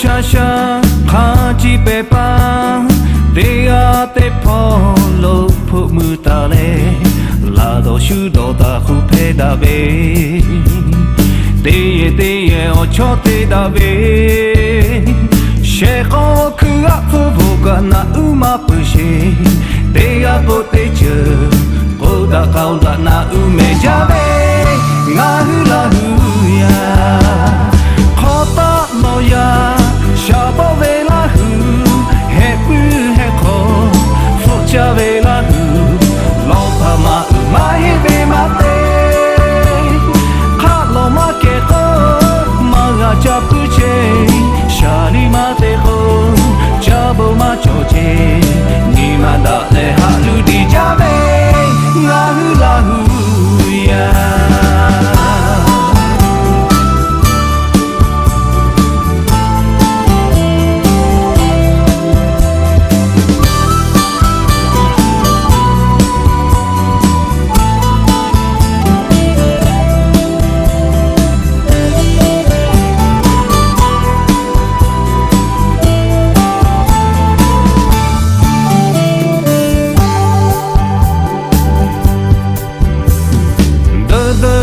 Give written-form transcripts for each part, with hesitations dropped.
xa xa khá chỉ bề ba để à để phò lô phụ mưa ta lệ là đồ sư đồ ta khu phê đa bê để ở cho để đa bê sẽ có cứ áp phụ vô cả na ma bự xe để à bộ để chờ cô đã cao đã na mẹ cha bê ngã hư là hư ya khó ta lo ya sao bao về là hư hết bư hết khó phụ cha về là hư lo pa ma hết về mà tê khát lo mà kẹt mà gà cha bư chê xa đi mà tê khô cha bố mà cho chê ni mà đã lệ hạ lưu đi cha về ngã hư là hư ya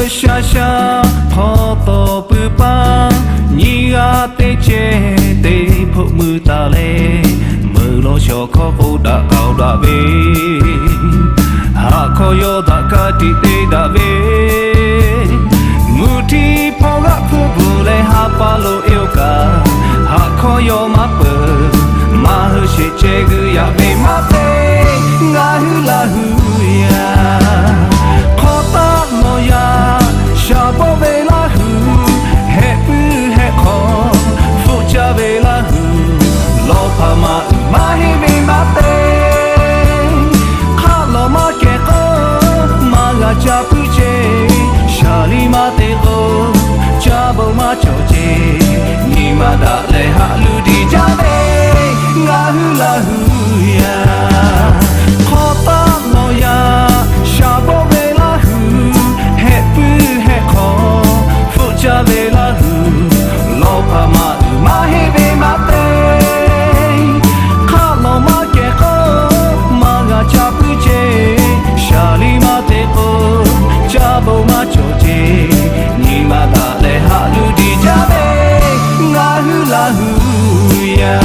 xa xa phò tổ bự ba nhị à tê chê tê phụ mưa ta lê mưa lo cho khó phụ đã cao đã về hạ khó yo đã cả đi tê đã về mưa thi phò gác phụ vụ lê hạ ba lô yêu cả hạ khó yo mà bờ mà hư sẽ chê gư ya về mà tê ngã hư là hư ya khó ta lo ya cha bao về là hư hết bư hết khó phụ cha về là hư lo pa ma hi về mà tê khá lo mà kẹt mà gà cha bư chê xa li mà tê cô cha bao mà cho chê ni mà đã lệ hạ lưu đi cha về ngã hư là hư ya khó ta lo ya cha bao về là hư hết bư khó phụ cha về là hư lo pa ma hi về mà tê khá lo mà kẹt mà gà cha bư chê xa li mà tê cô cha bố mà cho chê ni mà đã lệ hạ lưu đi cha về ngã hư là hư ya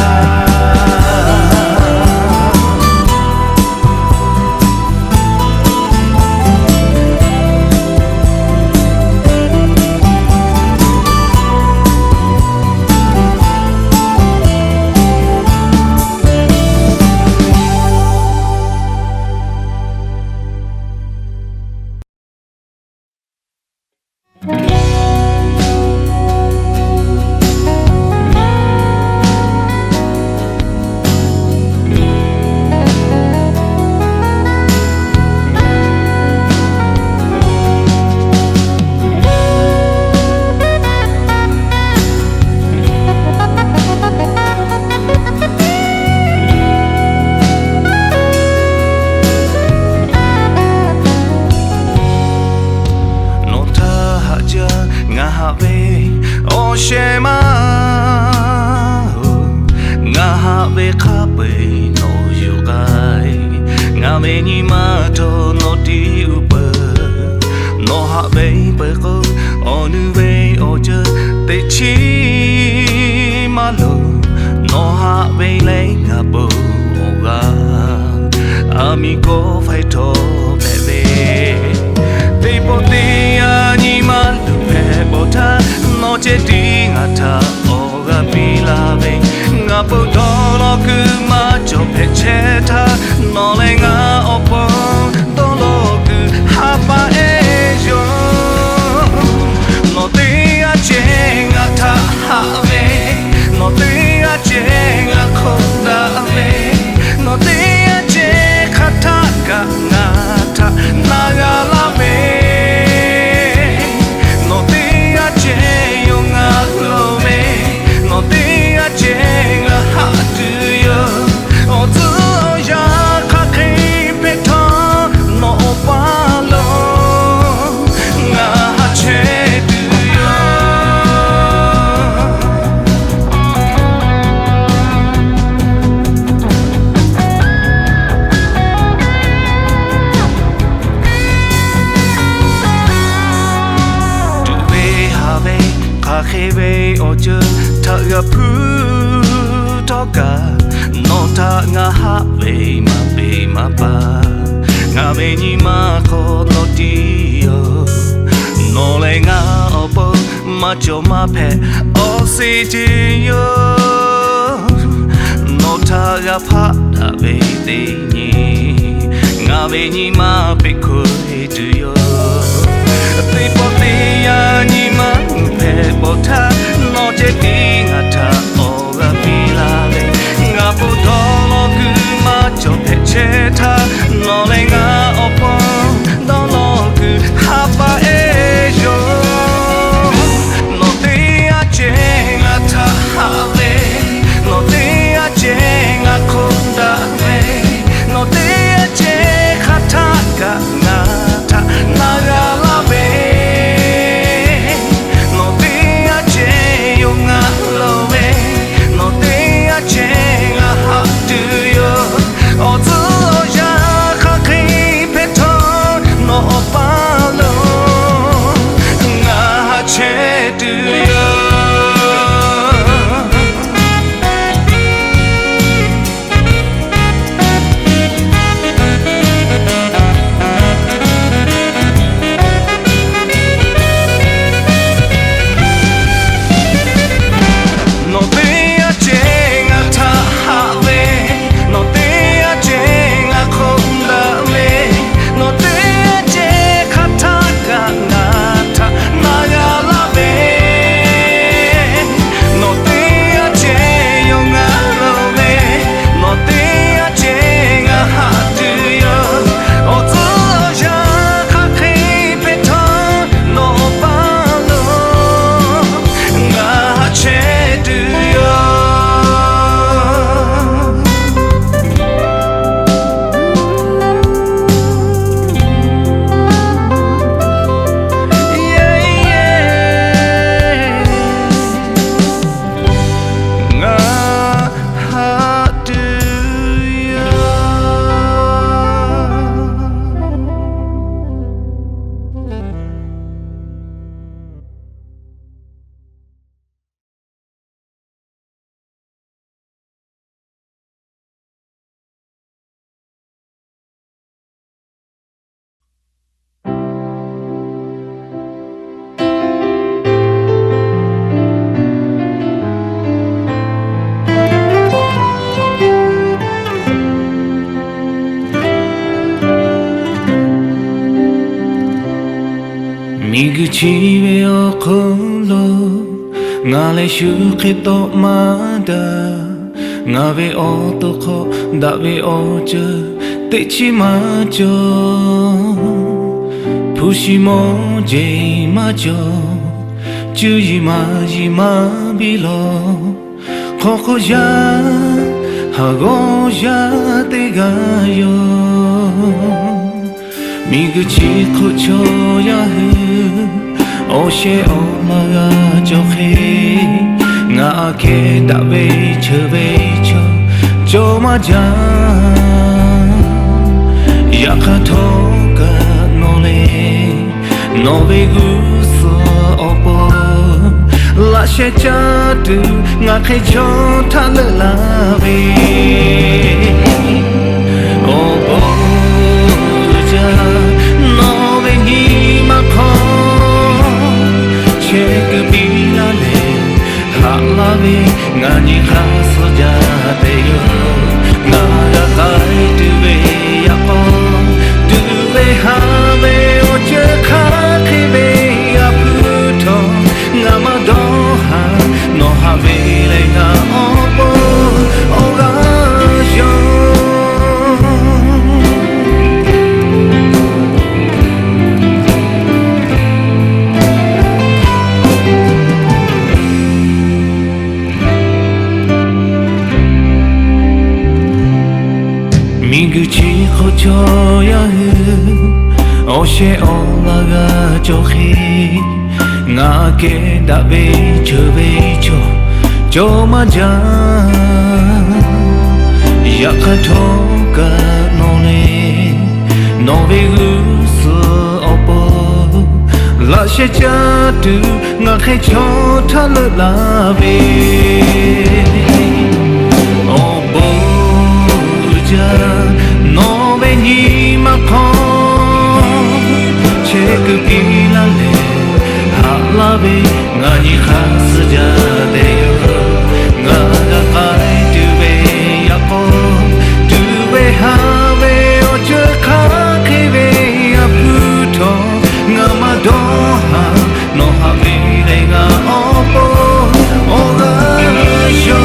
amigo phải thô bè bè tây bộ tây ani mà lu bè bộ tha nó chết đi ngã tha ô ga pi la bè ngã bộ đó nó cứ mà cho bè chết tha nó lại ngã ô po đó lo cứ ha pa e yo nó tây a che ngã tha ha bè nó tây a che ngã không da bè nó tây a che khata ga ngata naga la me no te a che yo nga lo me no te a che nga ha tu yo o tu ya kha ke pe tha no pa lo nga ha che tu yo かけべおじゅたがぷとかのたがはべまばがべにまこのディオのれがおぼまちょまぺおせじよのたがぱだべでにがべにまぺこえるよてぽてやにまぺぽたのちてがたおがみられがぽとのくまちょぺちえたのれがおぽどのくはばえじょのてやちえがたはれのてやちえがこんだれのてやちえかたがなたながらべのてやちえよがろべのてやちえがはるよおずおじゃかけぺとのばろがはちえるよみぐちべおころがれしゅけとまだがべおとこだべおちゅてちまちょぷしもじえまちょちゅじまじまびろここじゃはごじゃてがよみぐちこちょやふおしえおまがちょへがけだべちょべちょちょまじゃやかとがのれのべぐそおぼらしえちゃとがけちょたららべおぼのべにまこチェクビラレはらべがにかそじゃてよながかいとべやぽとべはべおちかけべやぷとがまどはのはべれがおぼおがしょみぐちこちょやふおしえおらがちょへがけだべちょべちょちょまじゃやかとがのれのべぐすおぼလာရှေချတူငါခဲချောထလလာပဲ Oh boja no veni ma con che que pila le hala be nga ni kha sa de yo nga ga kai tu be ya ko tu be ha be o che kha ke be ya pu tho nga ma do ha no ha be le nga o po o ga yo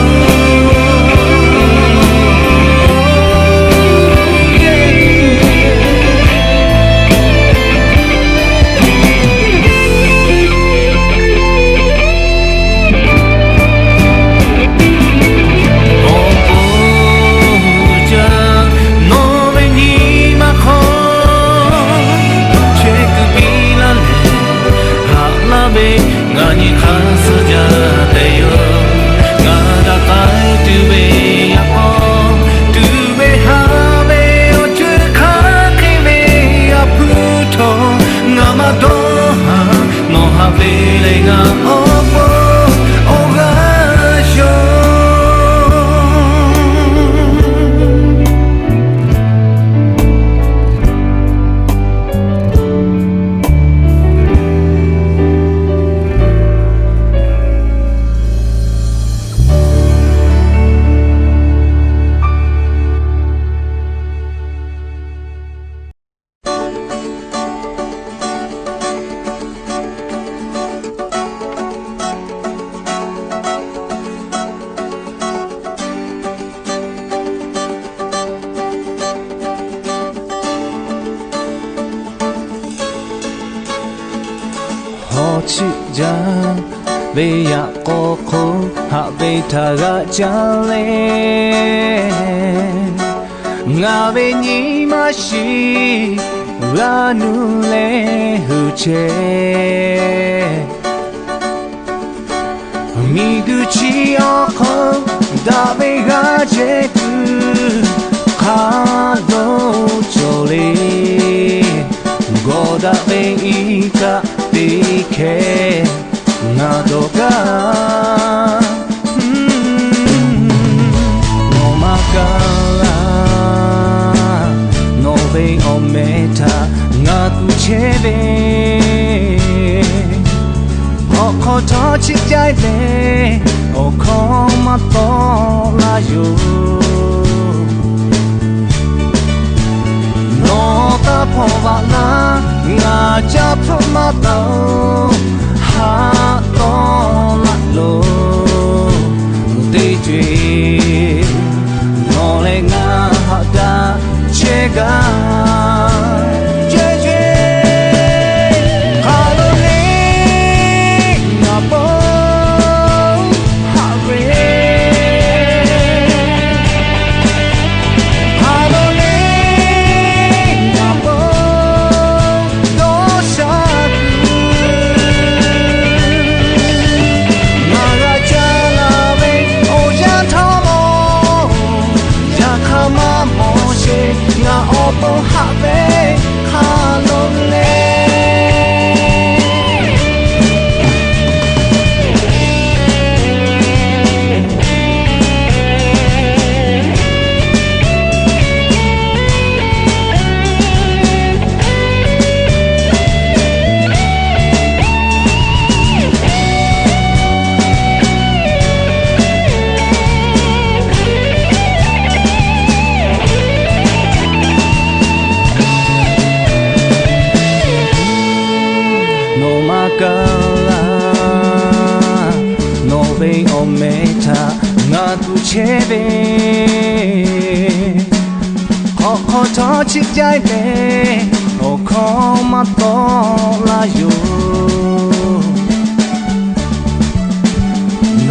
chi ja be ya ko ko ha be tha ga ja le nga be ni ma shi ra nu le hu che mi gu chi o ko da be ga je tu ka do cho le go da be I ka ke na do ga no ma ga no be o meta nga tu che be o ko to chi jai le o ko ma to la yo no ta pho ba la nga cha pho ma to ha to la lo de jwe no le nga ha da che ga je je ha lo le nga bo ha re ha lo le nga bo do sha nga opo ha be kha lo le no be o meta nga tu che be ho ho to chi jai le o ko ma to la yo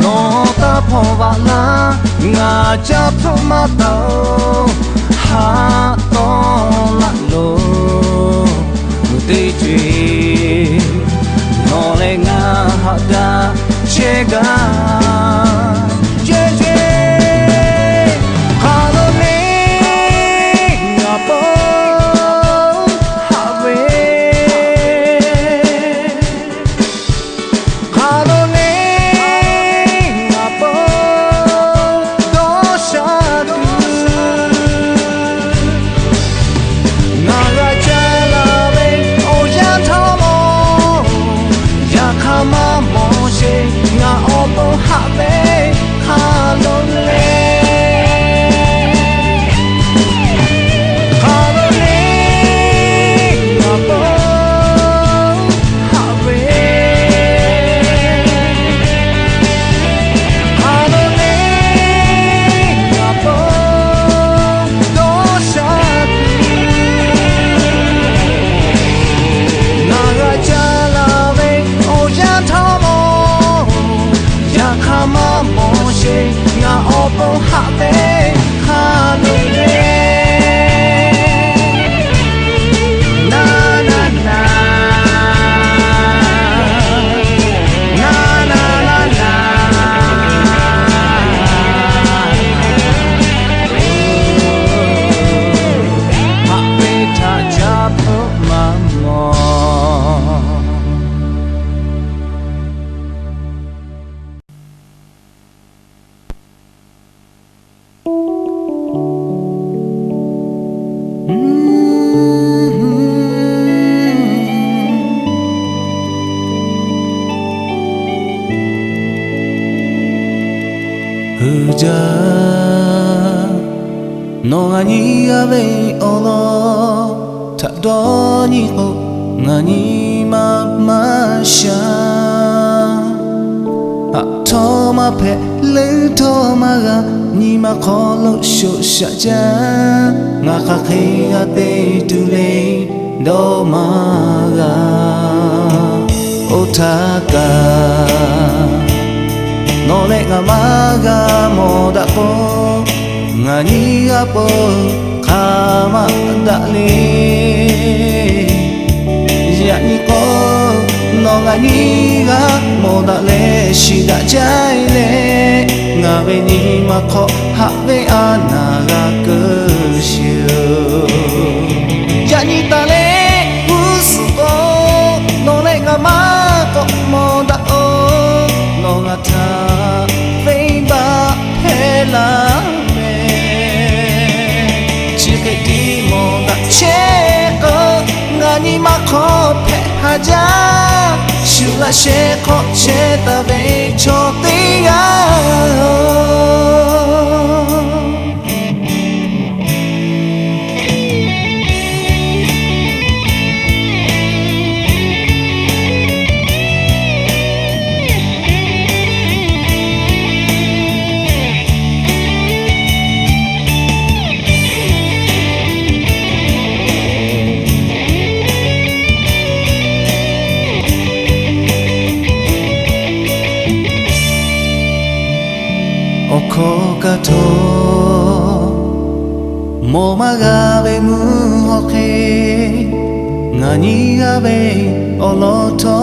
no ta pho ba la nga cha pho ma to ha to la lo de jwe no le nga ha da che ga je je ha lo le nga po ha we happy holiday. Na na na, na na na na. Happy tajapo mamo. Huja no ngani ave olo ta do ni ho ngani ma sha a to ma phe le to ma ga ni ma kho lo sho sha ja nga kha khe ga te tu le do ma ga otaka no le nga ma ga mo da po nga ni ga po ka ma da le ya ni ko no nga ni ga mo da le shi da jai le nga ve ni ma kho ha ve ana ga ke shu ya ni ta le usu o no le nga ma ko mo da o no nga ta ve ba he la me chi ke di mo da che ko nga ni ma kho phe ha ja shu la she ko che ta ve cho ti ga Okoka to Moma ga be mu hoke Ngani ga be oloto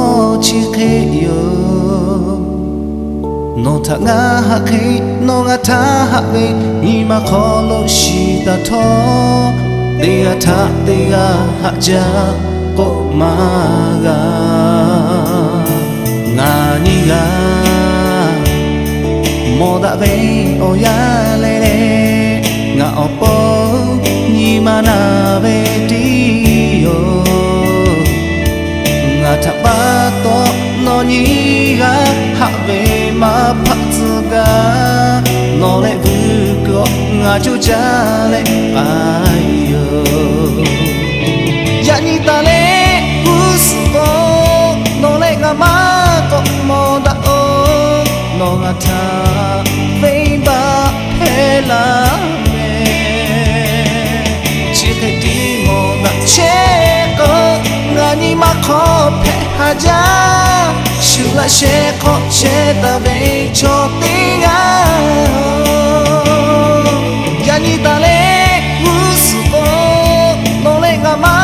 chike yo No ta nga hake no ga ta habe Ima kolo shita to De ga ta de ga haja ko ma ga Ngani ga mo da ve o ya le le nga opo ni mana ve ti yo nga ta ba to no ni ga ha ve ma pha tsu ga no le vu ko nga chu cha le ai yo ya ni ta le u su ko no le nga ma ko mo da o no nga ta ve ba he la me chi ke di mo na che ko nga ni ma kho phe ha ja shu la she ko che ta ve cho ti ga ya ni ta le u su ko no le nga ma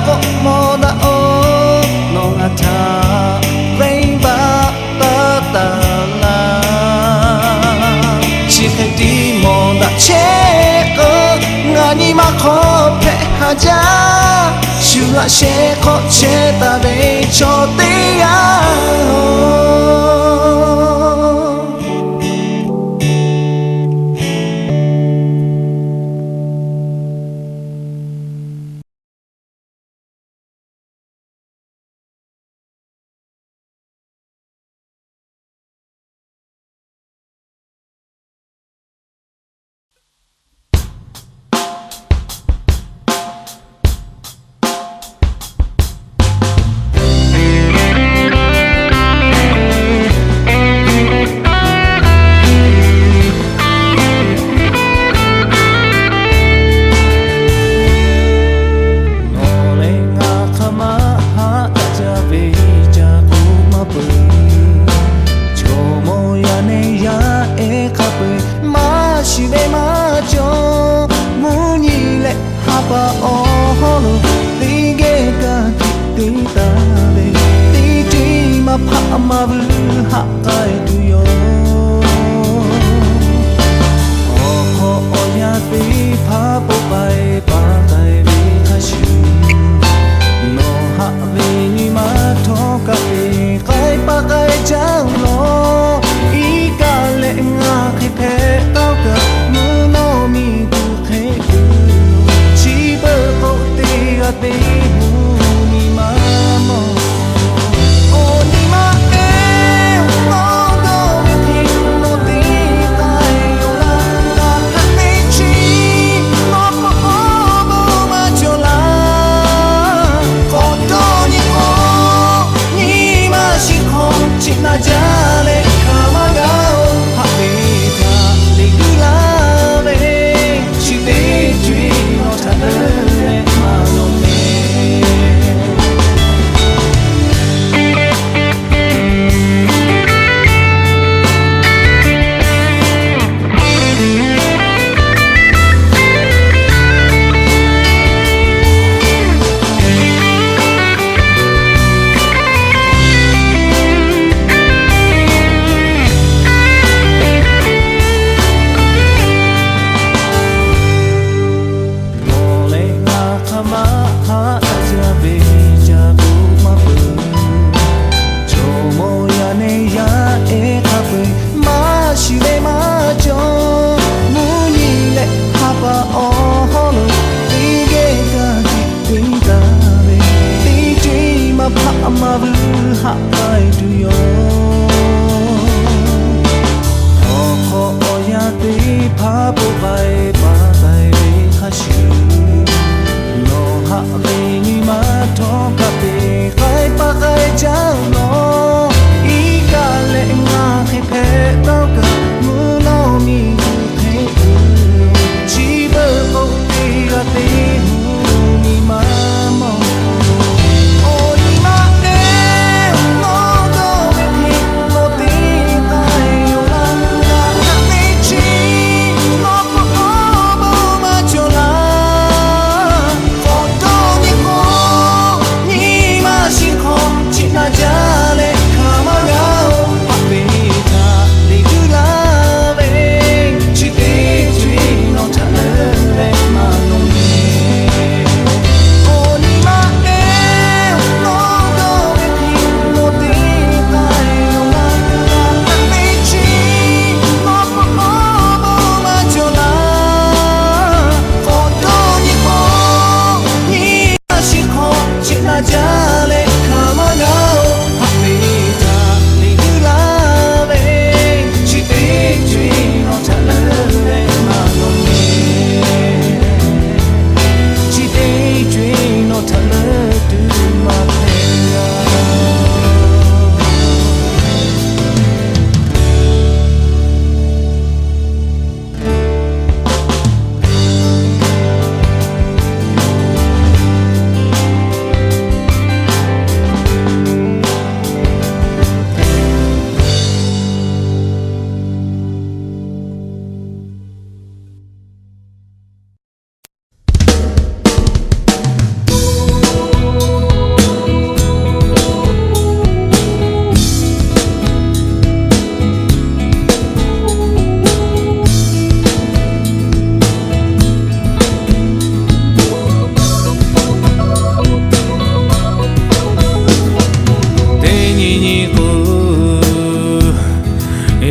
ko mo da o no nga ta ve ba ta ta di mo da che ko nga ni ma kho phe ha ja shu la she ko che ta ve cho ti ga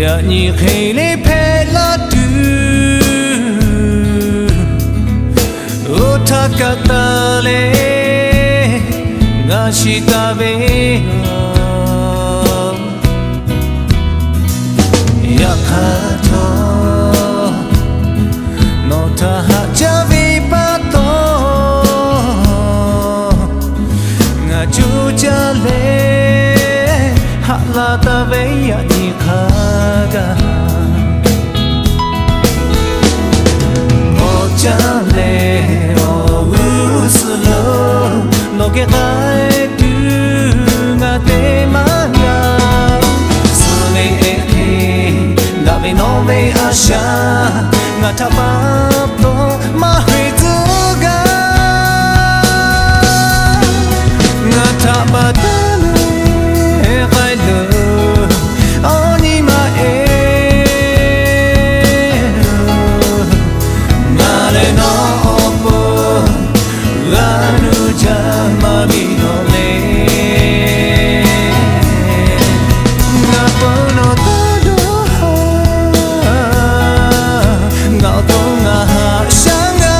Ya ni khele phela tu Otakata le Ngashita be Yakato No tahaja vipato Ngajuja le Halata be ya ni khaga Ojale o uslo No ke kai tu ngate manga Sule eke Dabe no be asha Ngata papo mahituga Ngata batale Gailu Oni ma Ngale no opo Ganu jama binole Ngapono todo Ngao tonga shanga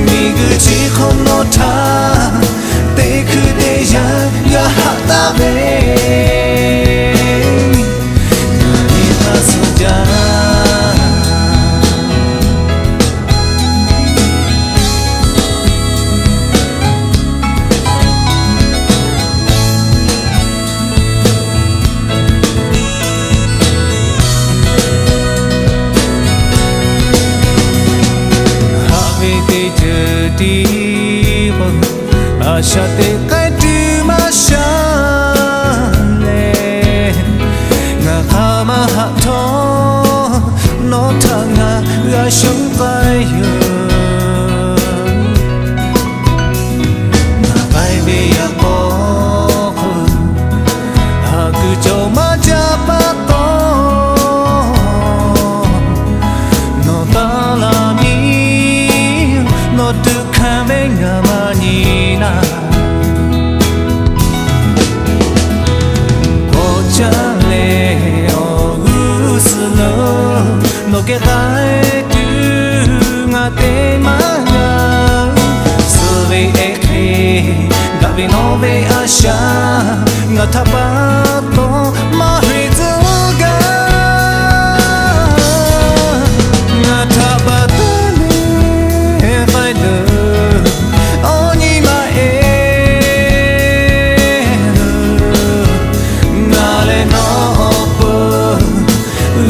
Miguchi kono ta Teku de ya ga hata be Nani hasuja Asha te kai tu masha le Nga kama hato No tanga ga shung pai yo Nga pai be ya ko Haku jo ma japa to No talami No tu kame nga mani na Ojale o uslo No ke kai tu ngate manga Sule eke Gabi no be asha Ngata pato mahituga Ngata batale Gailu Oni ma Ngale no opo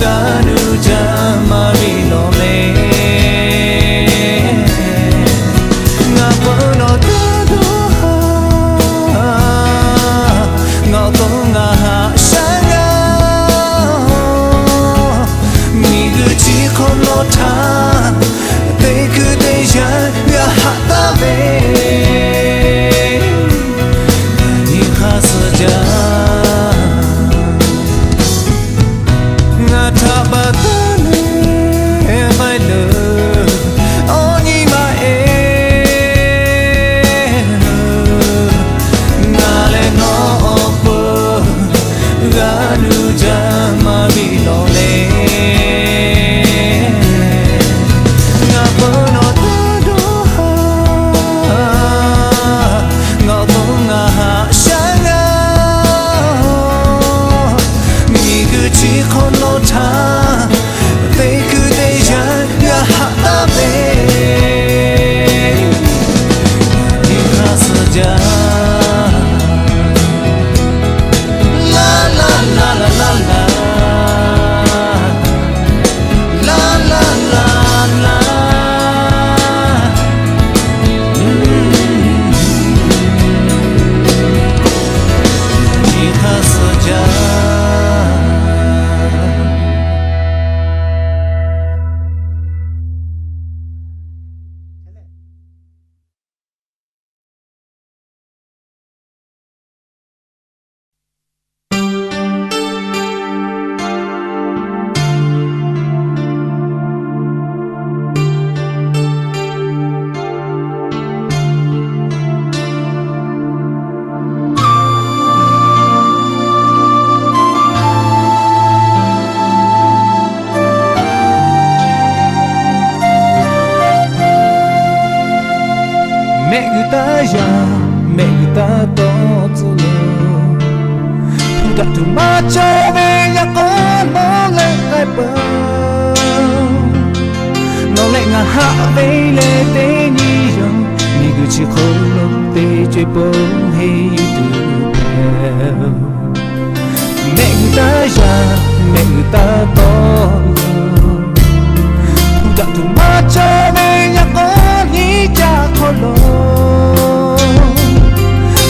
Ganu jama binole Ngapono todo Ngao tonga shanga Miguchi kono ta Teku de ya ga hata be Nani hasuja Ngata batale Gailu Oni ma Ngale no opo Ganu jama binole Ngapono todo Ngao tonga shanga Miguchi kono ta Teku de ya ga hata be Nani hasuja La la la la la la La la la la Nani hasuja người ta già mẹ người ta to dữ đã từ mà cho về nhà con nó lên ai bờ nó lại ngả hạ về lệ tế nhi rằng mi cứ chỉ khâu lòng tế chơi bông hay yêu từ bèo mẹ người ta già mẹ người ta to đã từ mà cho về nhà con nhí cha khó lo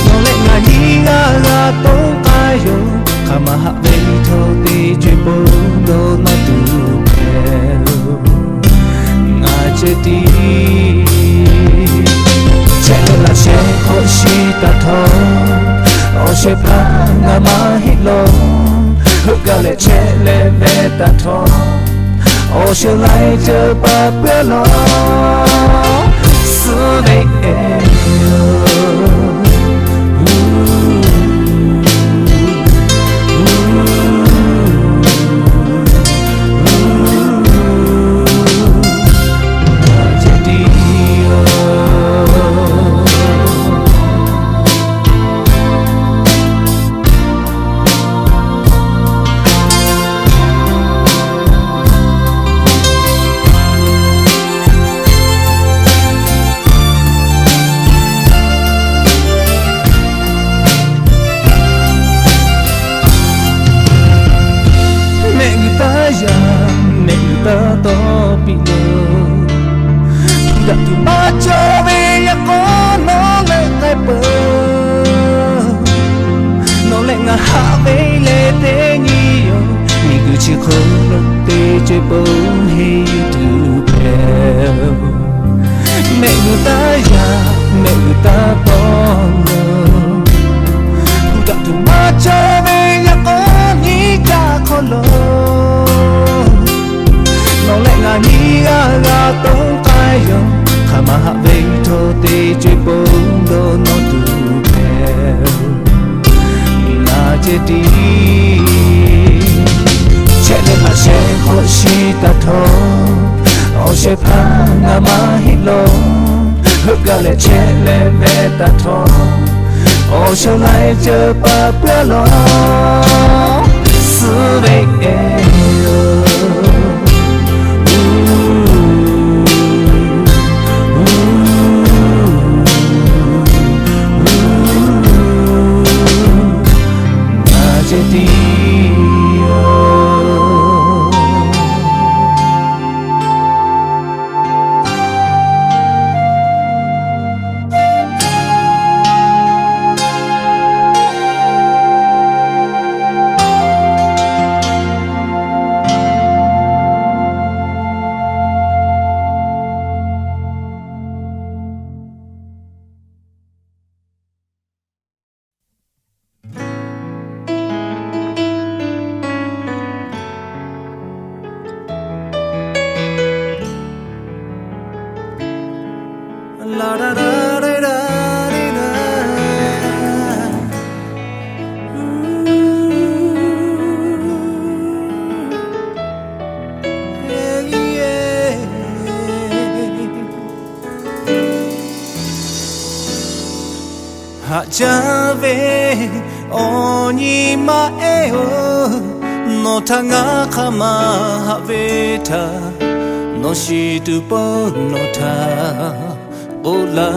nó lại ngả nhí ngả tông ai rồi khả mà hạ về thâu tế chơi bông đâu nó từ bèo ngả chết đi chạy là sẽ khó xí ta thôi ô sẽ phá ngả mà hít lo hức gà lệ chạy lệ về ta thôi ô sẽ lại chờ bà bê lo xưa đây em ta to bị lừa đã từ ba cho về nhà con nó lại ngay bờ nó lại ngả hạ về lệ tế nhiều mi cứ chỉ không lòng tê chơi bông hay từ bèo mẹ người ta già mẹ người ta to lớn đã từ ba cho về nhà con nhí cha khó lo nó lại ngả nhí ngả tông ai rồi khả mà hạ về thô tê chơi bông đồ nó từ bèo ngả chết đi chạy lên là sẽ khó xí ta thôi ô sẽ phá ngả mà hít lo hức gà lệ chạy lên về ta thôi ô sẽ lại chờ bà bê lo xưa đây em la da da da da da hạ cha về ô nhị ma eo nó thang ngã khả mà hạ về ta nó si tu bơ nó tha ola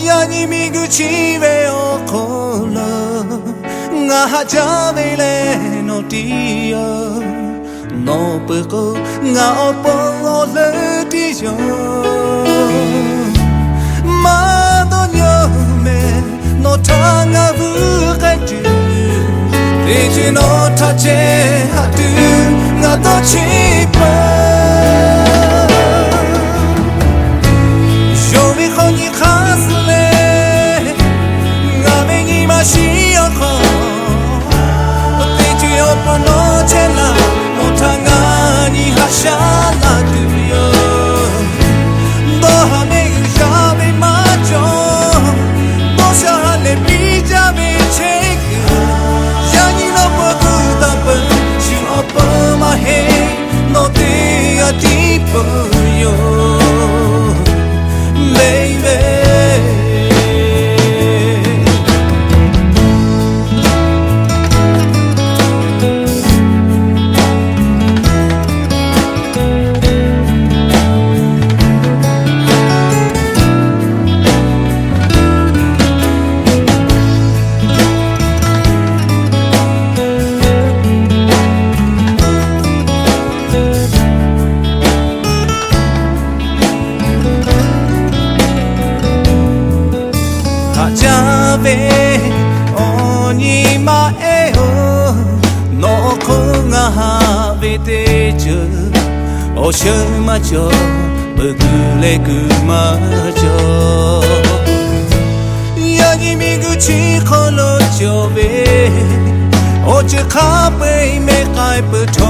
yani mi guchi ve okola nga haja ve le no dia no peko nga opo le dia ma do nyo me no tanga vu ka tu te chi no ta che ha tu nga to chi pa she a call, but they do your no chela, no tangani hashala do you. Doha me jabe macho, dosa le bija me check. Yani no pokuta, she open my head, no day. 空がべてちょおしまちょぶくれくまちょやぎみぐちこのちょべおちかべいめかいぶと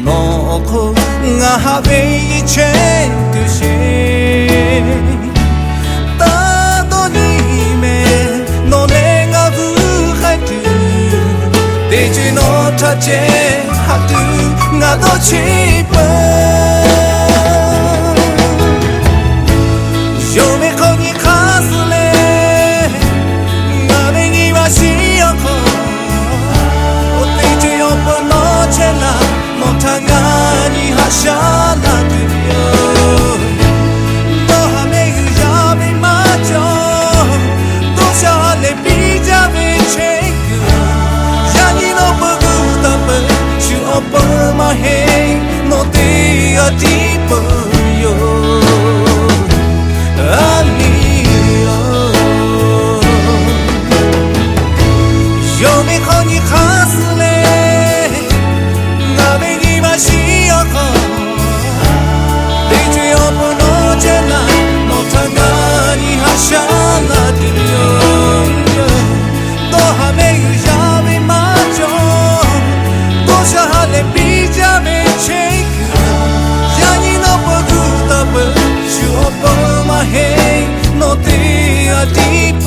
のこがはべいちえんとしたどにめのねがぶかいとでじのたちはとがどちばよめこにかすれがめにわしよこおてじよぽのちらもたがにはしゃなくよどはめぐやめまちょどしゃれびじゃべチェックやにのぶぐだぶしゅおぽまへのてやじぽよ嫁子にかすれがめぎましよこでじよぽのじゃなのたがにはしゃなてよどはめぐやめまちょどしゃはれびじゃめチェイクやにのぼくだぶしゅおぽまへのてありぼ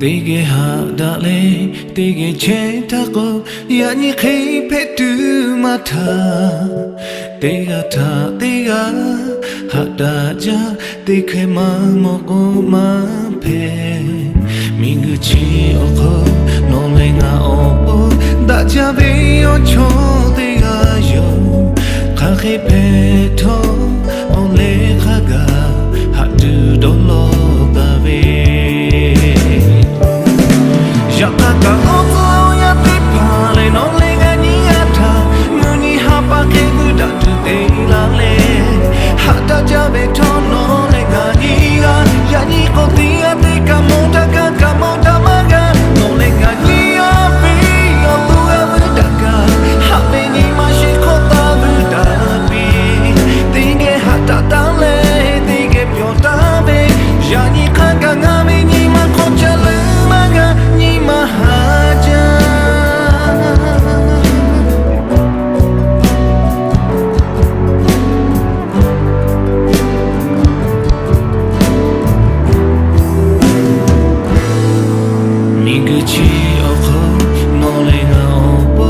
Tege hada le tege cheta ko yani khi phe tu mata tega ta tega hada ja tekhe ma mo ko ma phe mingu chi o ko no le nga o da ja be o cho tega yo kha khi phe tho on le kha ga hadu do lo da be Yakaka ozo ya te pale no le gani ata muni hapa ke buda tu te la le hata jabe tono le gani ga yani ko ti ate kamonta maga no le gani a pe o tu a buda ka habe ni ma shi ko ta buda pi tinge hata ta le tinge pyo ta be yani kanga ngame ni ma ko chale maga Mahaja Miguchi oko nolenga opo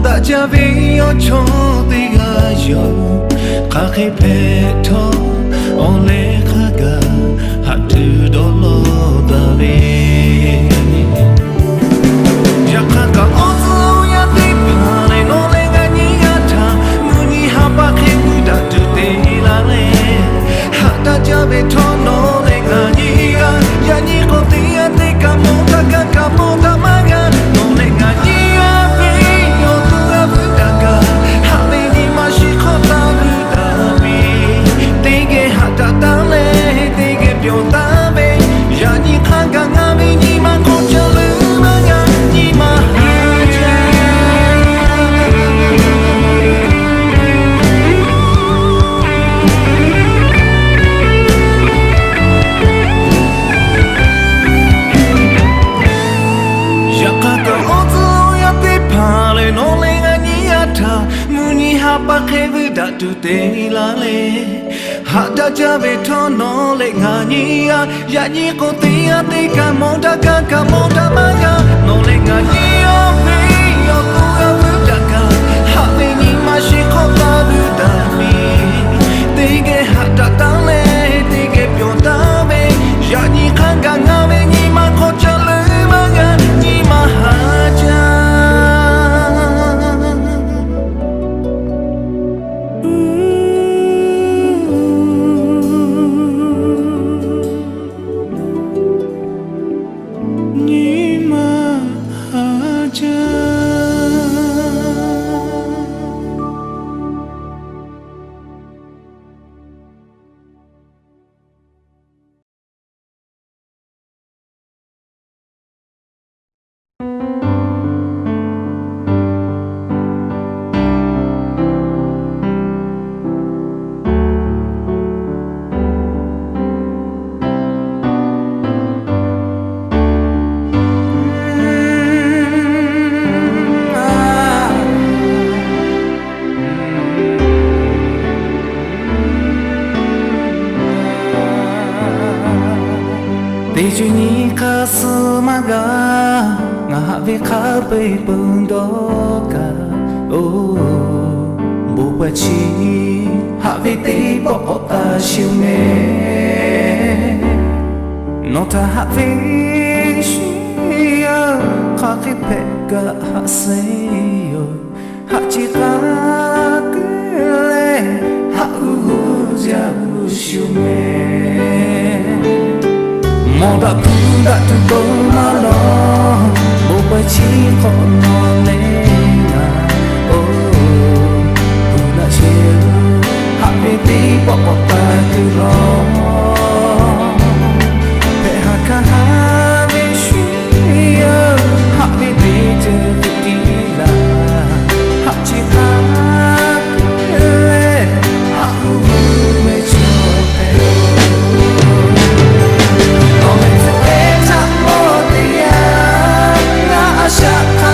da jabe yo cho tiga yo kake peto ole kaga hatu dolo da be Yakaka ozo ya te pale no le gani ata muni hapa ke buda tu te la le hata jabe tono le gani ga yani ko te ate kamonta maga no le gani a pe yo tu a buda ka habe ni ma shi ko ta buda mi te ge hata ta le te ge pyo ta be yani kanga ngame ni ma ko chale Tu te la le hata jabe tono le ngani ya yani ko te ate kamonta maga no le ngani o pe yo tu a butaka habe ni ma shi ko ta buda mi te ge hata ta le te ge pyo ta be yani kanga ngame ni ma ko chale maga ni mahaja Tejuni kasmaga ngabe kabe bundoka oh bubachi have te bota shume nota have shia kake pega haseyo hachita kele hauja shume Moda kuda tu bomalo Boba chi kono lenga Oh Puna chiru Hape ti boba tu lo Peha kahave shia Hape ti te vitila Hachi kakele Haku me chote Shaka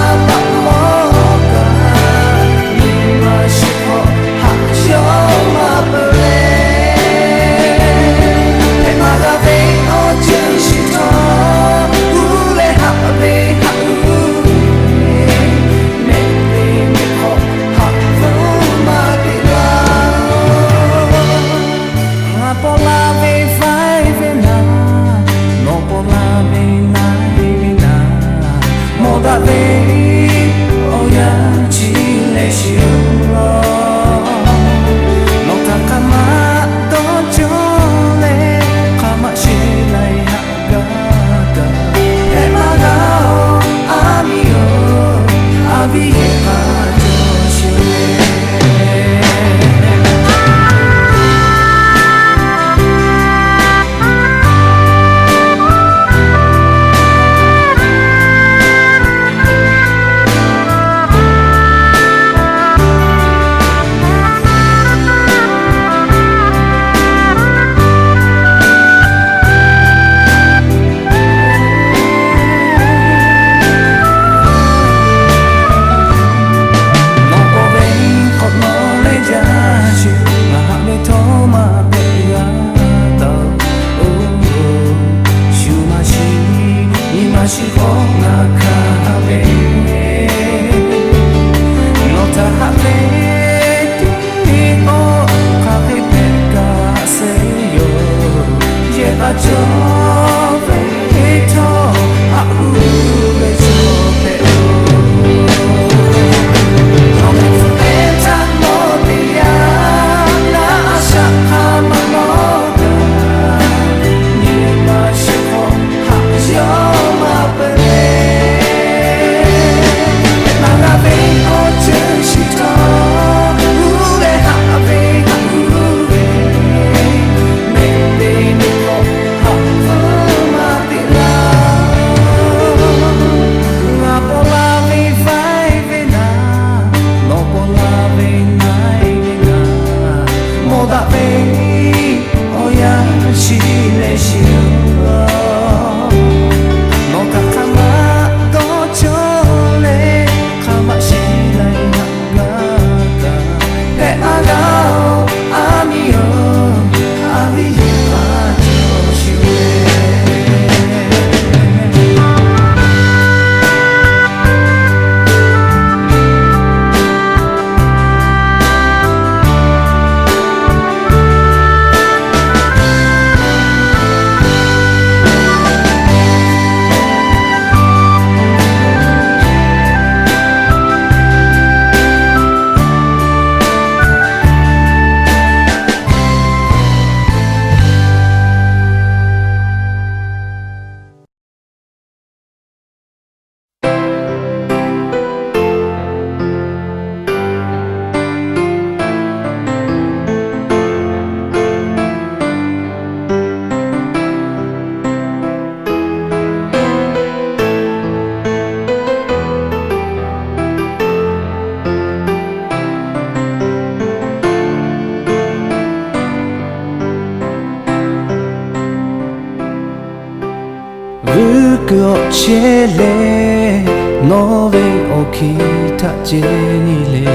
chele no ve okita jeni le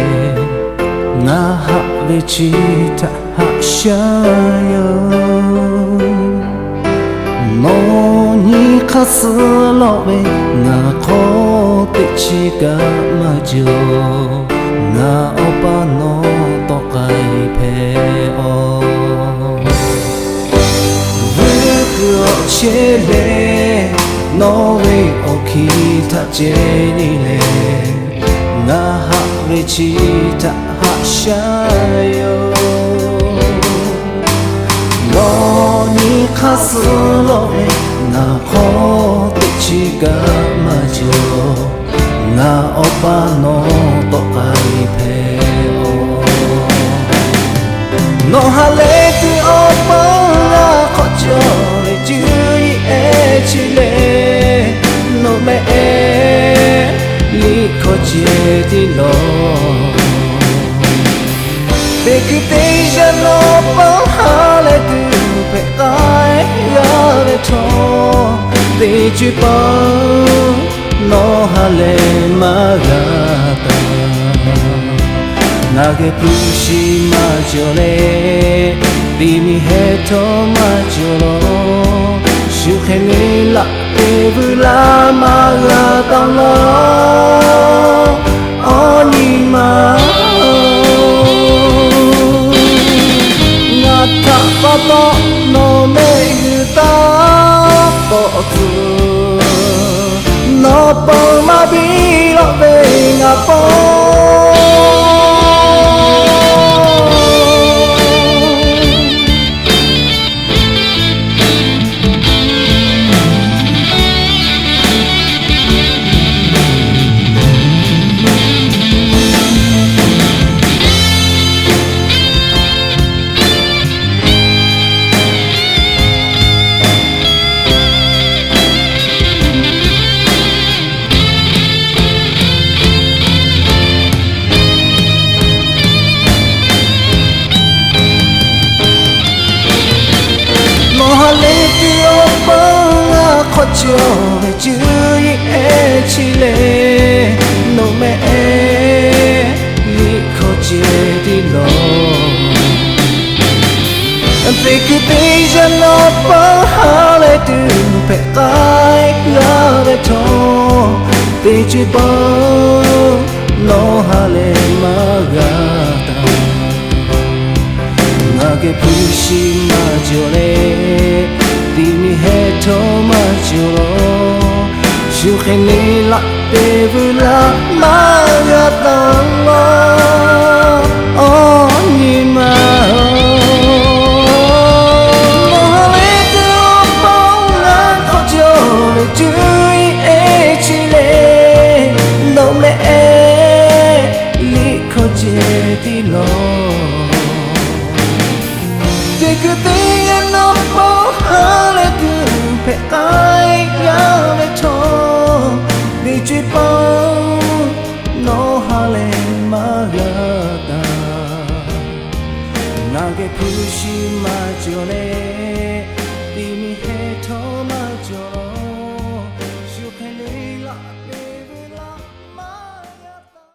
nga ha ve chita ha shayo no ni khaslo ve nga kho te chiga ma jo nga opa no to kai phe o chele no way okita jeni le na ha ve chita ha shayo no ni khaslo na kho te chiga ma jo na opa no to kai phe o no hale tu opa kho jo chile no me li coche di lo de que te ya no pa hale tu pe ai ya le to de ju pa no hale magata nage pushi ma jole di mi he to ma jolo Shukhe la evula magata lo onima Ngata pato no me yuta potu No po ma bilo venga po Cho về chữ e chile no me li coche di lo ante que te ya no pa hale tu pe kai la de to te chi pa no hale magata na que pushi ma jole Dimi he to ma juro Shukhe la devula magata lo onima Mohale tu ponga kojo le jui e chile No me li koje di lo Take a thing and no hale tu pe ai ya le to di chi pa no hale magata na ge pushi ma jole di mi he to ma jo shu khale la pe la magata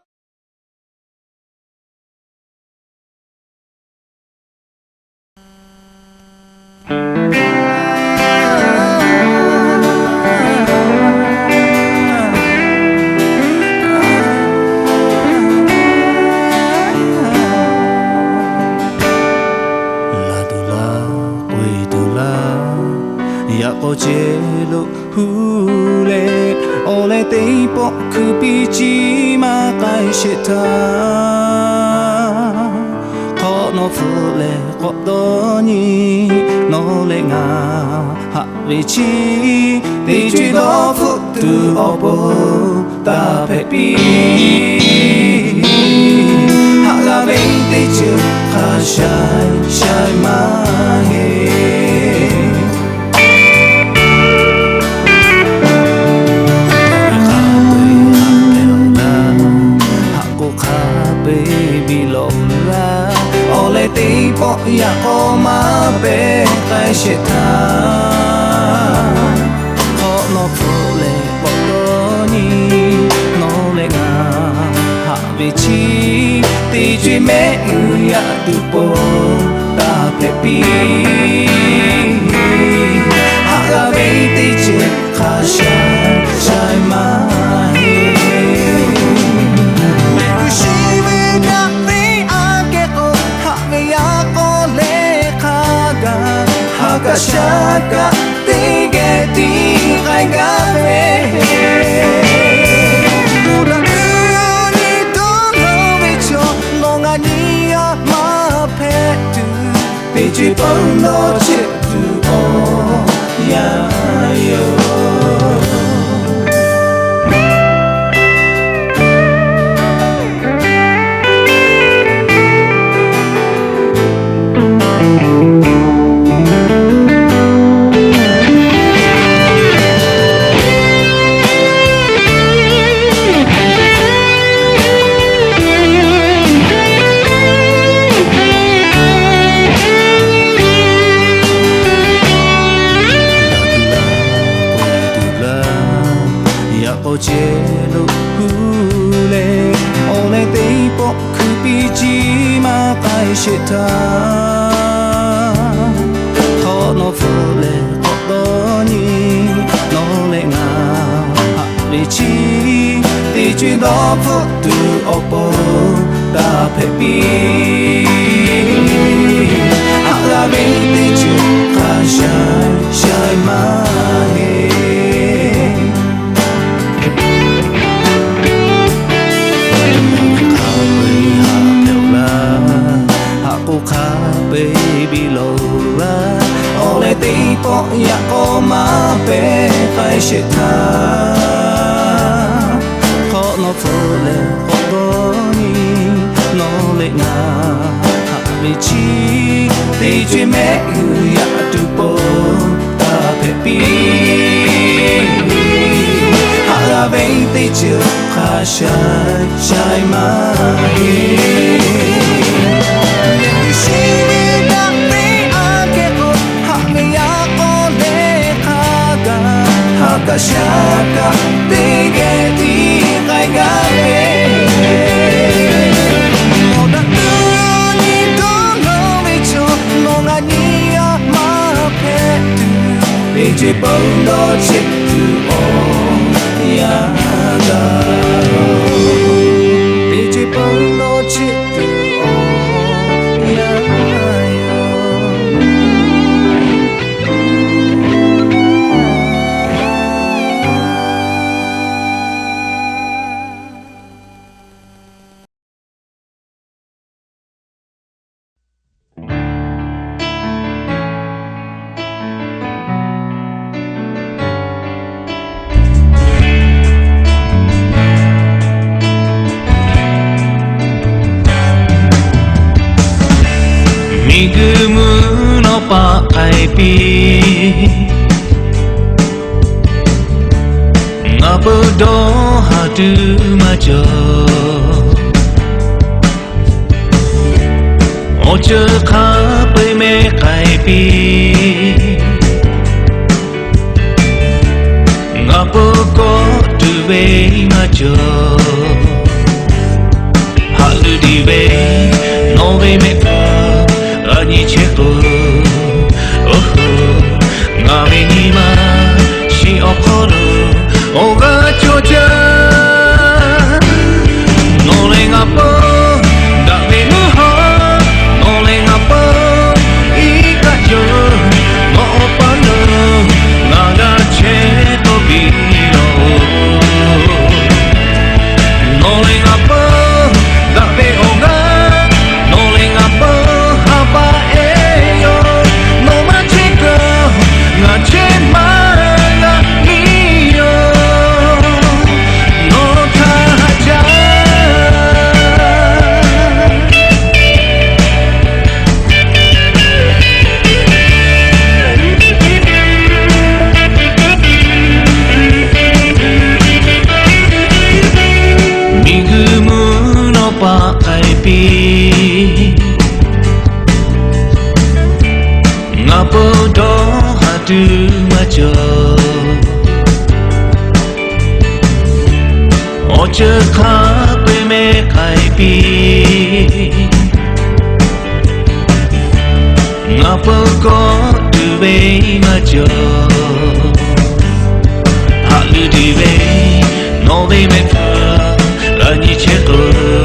Chelo hule ole te po kupichi ma kai shita ko no fule ko do ni no le nga ha vi chi ti chi do fu tu opo ta pe pi ha la ven te chu ha shai ma he Ti po ya ko ma pe kai she ta ko no fule vị chi thì chuyện mẹ người ya tu po ta pe pi hạ ga về thì chuyện khá sai sai mai cứ suy về nhà về ăn cái ô hạ về ya có lẽ khá ga hạ ga sa ga tí ghé tí gai ga về chỉ bằng nó chết từ ô ya yo Cielo hule ole te po kupi ji ma kai shita kono fule koto ni no le nga ha le chi te chin do fu tu opo da pe pi ha la ve te chu ka shai shai ma baby lola ole tipo ya oma pe kai shita kono fule hoboni no le na ha mi chi te jwe me ya tu po ta pe pi ha la ve te chu kha shai shai mai Shaka te ge ti gai ga ve mo da ni do no me cho no ga ni ya ma pe tu pe je bong do chit tu o ya ga pe je bong do chit tu o ya pakai pi ngapa do hadu majo oje kha pe me kai pi ngapa ko tu ve majo halu di ve no ve me ka ani che ko Ngavinima si okoro oga chocha no le ngapo da me muho no le ngapo ika yo no pano naga che to biro no le ngapo da me oga no le ngapo haba yo no ma chico na che mana mio no ta ja migumu no pakai pi ngapo do hadu majo oje kha pe me လေခိုင်ပြီးငါပုတ်ကောသူပဲမကြောဟာလူဒီပဲ no they make fun အညီချေကို